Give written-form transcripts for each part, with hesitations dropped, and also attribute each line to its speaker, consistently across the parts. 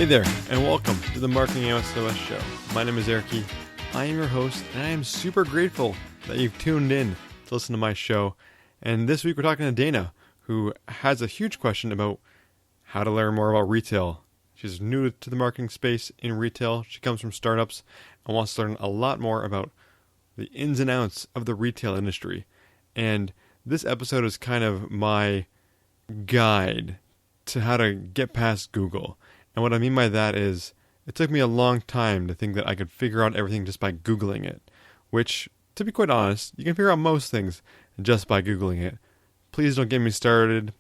Speaker 1: Hey there, and welcome to the Marketing MSOS Show. My name is Eric. I am your host, and I am super grateful that you've tuned in to listen to my show. And this week we're talking to Dana, who has a huge question about how to learn more about retail. She's new to the marketing space in retail. She comes from startups and wants to learn a lot more about the ins and outs of the retail industry. And this episode is kind of my guide to how to get past Google. And what I mean by that is, it took me a long time to think that I could figure out everything just by Googling it. Which, to be quite honest, you can figure out most things just by Googling it. Please don't get me started.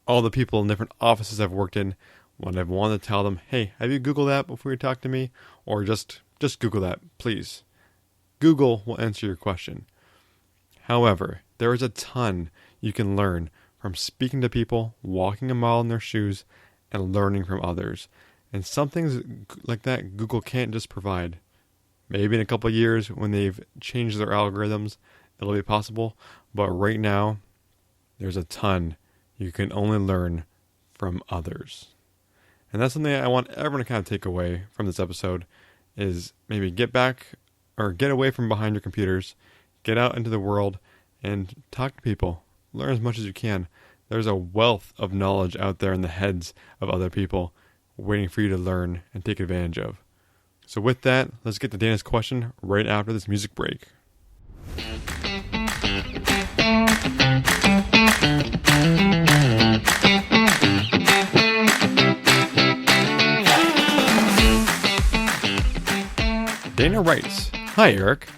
Speaker 1: All the people in different offices I've worked in, when I've wanted to tell them, hey, have you Googled that before you talk to me? Or just Google that, please. Google will answer your question. However, there is a ton you can learn from speaking to people, walking a mile in their shoes, and learning from others. And some things like that Google can't just provide. Maybe in a couple of years when they've changed their algorithms, it'll be possible. But right now, there's a ton you can only learn from others. And that's something I want everyone to kind of take away from this episode is maybe get back or get away from behind your computers, get out into the world and talk to people. Learn as much as you can. There's a wealth of knowledge out there in the heads of other people waiting for you to learn and take advantage of. So with that, let's get to Dana's question right after this music break. Dana writes, "Hi Eric.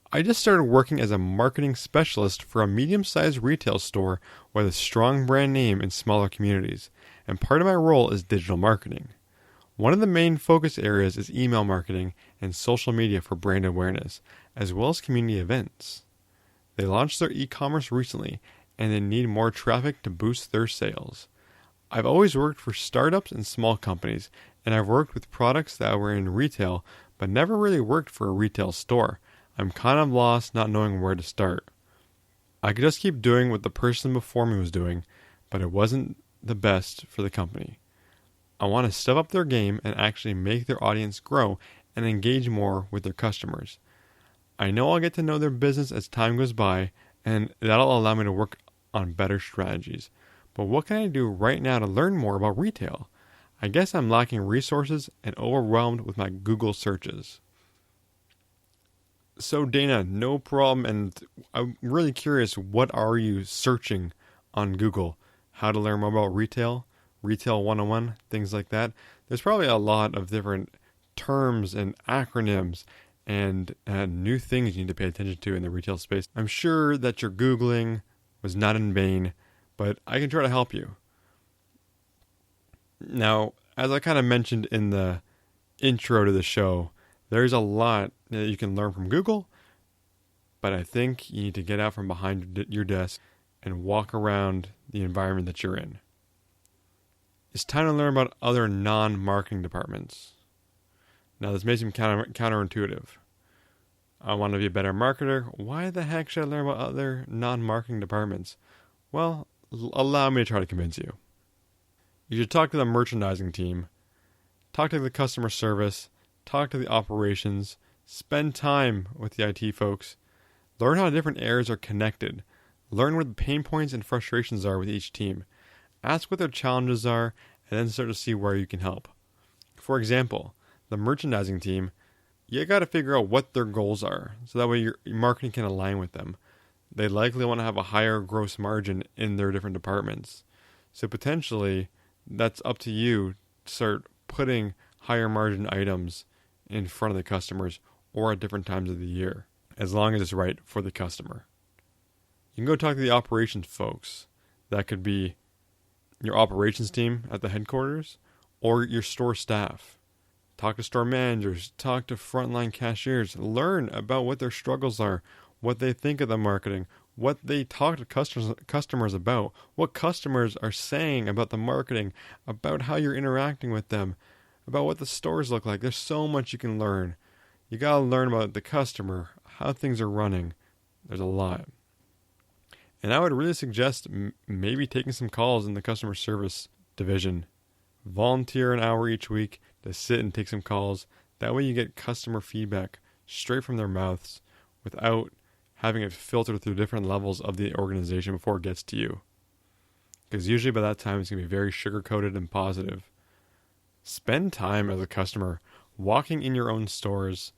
Speaker 1: I just started working as a marketing specialist for a medium-sized retail store with a strong brand name in smaller communities, and part of my role is digital marketing. One of the main focus areas is email marketing and social media for brand awareness, as well as community events. They launched their e-commerce recently, and they need more traffic to boost their sales. I've always worked for startups and small companies, and I've worked with products that were in retail, but never really worked for a retail store. I'm kind of lost not knowing where to start. I could just keep doing what the person before me was doing, but it wasn't the best for the company. I want to step up their game and actually make their audience grow and engage more with their customers. I know I'll get to know their business as time goes by, and that'll allow me to work on better strategies. But what can I do right now to learn more about retail? I guess I'm lacking resources and overwhelmed with my Google searches." So Dana, no problem, and I'm really curious, what are you searching on Google? How to learn more about retail, Retail 101, things like that. There's probably a lot of different terms and acronyms and new things you need to pay attention to in the retail space. I'm sure that your Googling was not in vain, but I can try to help you. Now, as I kind of mentioned in the intro to the show, there's a lot that you can learn from Google, but I think you need to get out from behind your desk and walk around the environment that you're in. It's time to learn about other non-marketing departments. Now, this may seem counterintuitive. I want to be a better marketer. Why the heck should I learn about other non-marketing departments? Well, allow me to try to convince you. You should talk to the merchandising team, talk to the customer service, talk to the operations, spend time with the IT folks, learn how different areas are connected, learn what the pain points and frustrations are with each team, ask what their challenges are, and then start to see where you can help. For example, the merchandising team, you got to figure out what their goals are, so that way your marketing can align with them. They likely want to have a higher gross margin in their different departments. So potentially, that's up to you to start putting higher margin items in front of the customers or at different times of the year, as long as it's right for the customer. You can go talk to the operations folks. That could be your operations team at the headquarters or your store staff. Talk to store managers, talk to frontline cashiers, learn about what their struggles are, what they think of the marketing, what they talk to customers about, what customers are saying about the marketing, about how you're interacting with them, about what the stores look like. There's so much you can learn. You got to learn about the customer, how things are running. There's a lot. And I would really suggest maybe taking some calls in the customer service division. Volunteer an hour each week to sit and take some calls. That way you get customer feedback straight from their mouths without having it filtered through different levels of the organization before it gets to you. Because usually by that time it's going to be very sugar-coated and positive. Spend time as a customer walking in your own stores.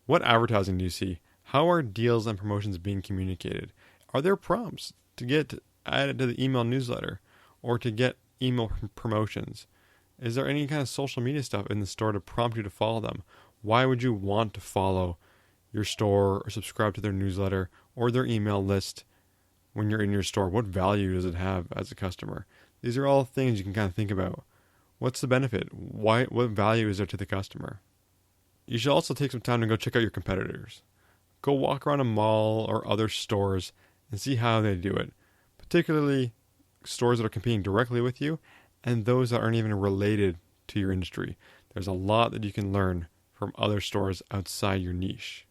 Speaker 1: What advertising do you see? How are deals and promotions being communicated? Are there prompts to get added to the email newsletter or to get email promotions? Is there any kind of social media stuff in the store to prompt you to follow them? Why would you want to follow your store or subscribe to their newsletter or their email list when you're in your store? What value does it have as a customer? These are all things you can kind of think about. What's the benefit? What value is there to the customer? You should also take some time to go check out your competitors. Go walk around a mall or other stores and see how they do it, particularly stores that are competing directly with you and those that aren't even related to your industry. There's a lot that you can learn from other stores outside your niche.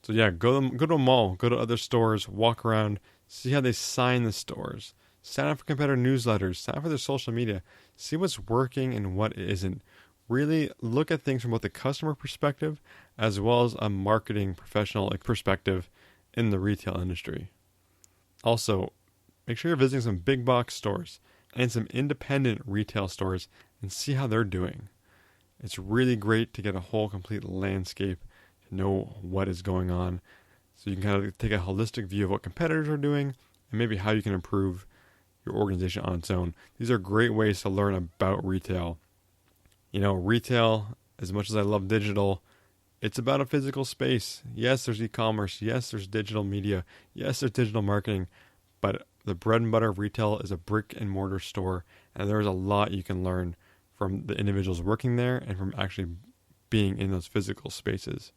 Speaker 1: So yeah, go to a mall, go to other stores, walk around, see how they sign the stores, sign up for competitor newsletters, sign up for their social media, see what's working and what isn't. Really look at things from both the customer perspective as well as a marketing professional perspective in the retail industry. Also, make sure you're visiting some big box stores and some independent retail stores and see how they're doing. It's really great to get a whole complete landscape to know what is going on, so you can kind of take a holistic view of what competitors are doing and maybe how you can improve your organization on its own. These are great ways to learn about retail. You know, retail, as much as I love digital, it's about a physical space. Yes, there's e-commerce. Yes, there's digital media. Yes, there's digital marketing. But the bread and butter of retail is a brick and mortar store, and there's a lot you can learn from the individuals working there and from actually being in those physical spaces.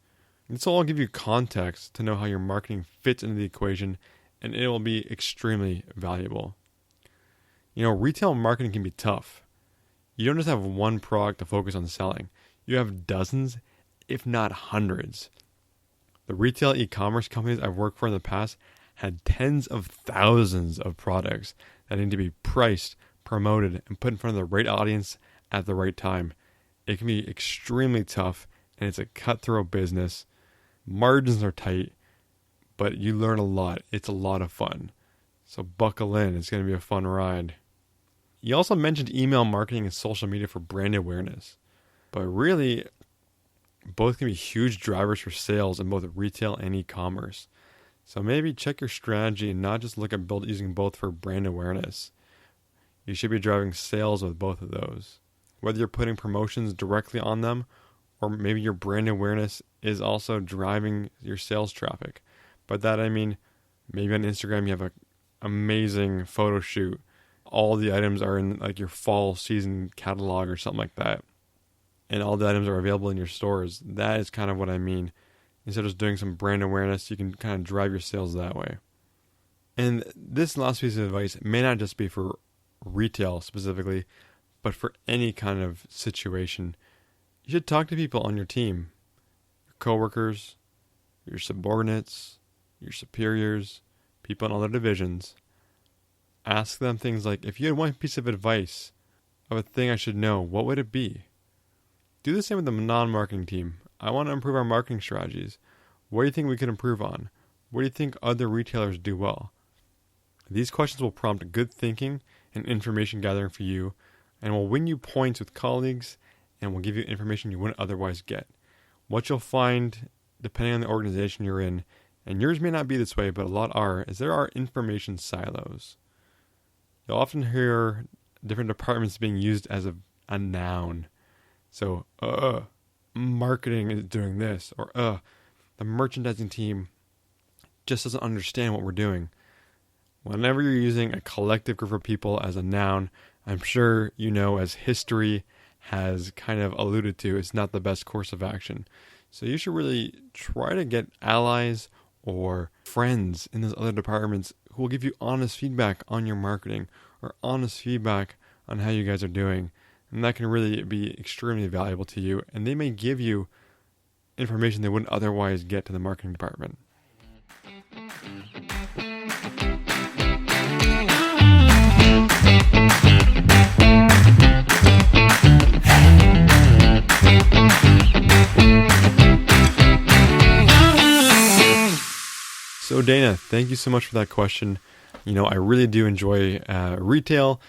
Speaker 1: This will all give you context to know how your marketing fits into the equation, and it will be extremely valuable. You know, retail marketing can be tough. You don't just have one product to focus on selling. You have dozens, if not hundreds. The retail e-commerce companies I've worked for in the past had tens of thousands of products that need to be priced, promoted, and put in front of the right audience at the right time. It can be extremely tough, and it's a cutthroat business. Margins are tight, but you learn a lot. It's a lot of fun. So buckle in. It's going to be a fun ride. You also mentioned email marketing and social media for brand awareness. But really, both can be huge drivers for sales in both retail and e-commerce. So maybe check your strategy and not just look at using both for brand awareness. You should be driving sales with both of those. Whether you're putting promotions directly on them, or maybe your brand awareness is also driving your sales traffic. By that I mean, maybe on Instagram you have an amazing photo shoot. All the items are in like your fall season catalog or something like that. And all the items are available in your stores. That is kind of what I mean. Instead of just doing some brand awareness, you can kind of drive your sales that way. And this last piece of advice may not just be for retail specifically, but for any kind of situation. You should talk to people on your team, your coworkers, your subordinates, your superiors, people in other divisions. Ask them things like, if you had one piece of advice of a thing I should know, what would it be? Do the same with the non-marketing team. I want to improve our marketing strategies. What do you think we could improve on? What do you think other retailers do well? These questions will prompt good thinking and information gathering for you, and will win you points with colleagues, and will give you information you wouldn't otherwise get. What you'll find, depending on the organization you're in, and yours may not be this way, but a lot are, is there are information silos. You'll often hear different departments being used as a noun. So, marketing is doing this, or the merchandising team just doesn't understand what we're doing. Whenever you're using a collective group of people as a noun, I'm sure you know, as history has kind of alluded to, it's not the best course of action. So you should really try to get allies or friends in those other departments who will give you honest feedback on your marketing or honest feedback on how you guys are doing. And that can really be extremely valuable to you. And they may give you information they wouldn't otherwise get to the marketing department. thank you so much for that question. I really do enjoy retail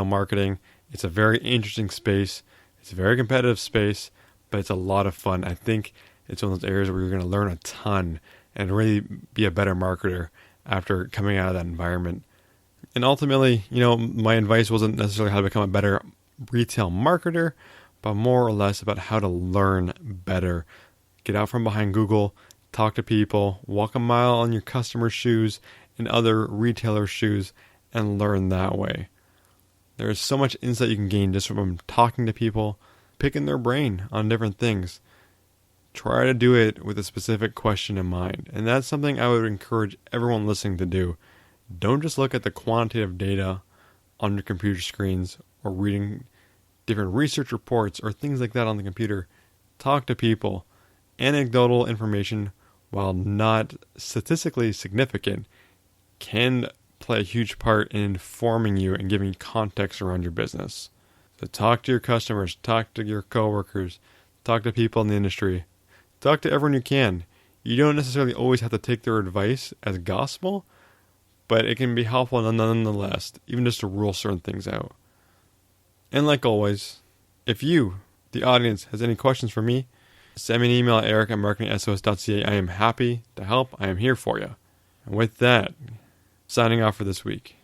Speaker 1: marketing. It's a very interesting space. It's a very competitive space, but it's a lot of fun. I think it's one of those areas where you're going to learn a ton and really be a better marketer after coming out of that environment. And ultimately, my advice wasn't necessarily how to become a better retail marketer, but more or less about how to learn better. Get out from behind Google, talk to people, walk a mile in your customer's shoes and other retailers' shoes, and learn that way. There is so much insight you can gain just from talking to people, picking their brain on different things. Try to do it with a specific question in mind. And that's something I would encourage everyone listening to do. Don't just look at the quantitative data on your computer screens or reading different research reports or things like that on the computer. Talk to people. Anecdotal information, while not statistically significant, can play a huge part in informing you and giving you context around your business. So talk to your customers, talk to your coworkers, talk to people in the industry, talk to everyone you can. You don't necessarily always have to take their advice as gospel, but it can be helpful nonetheless, even just to rule certain things out. And like always, if you, the audience, has any questions for me, send me an email at eric@marketingsos.ca. I am happy to help. I am here for you. And with that, signing off for this week.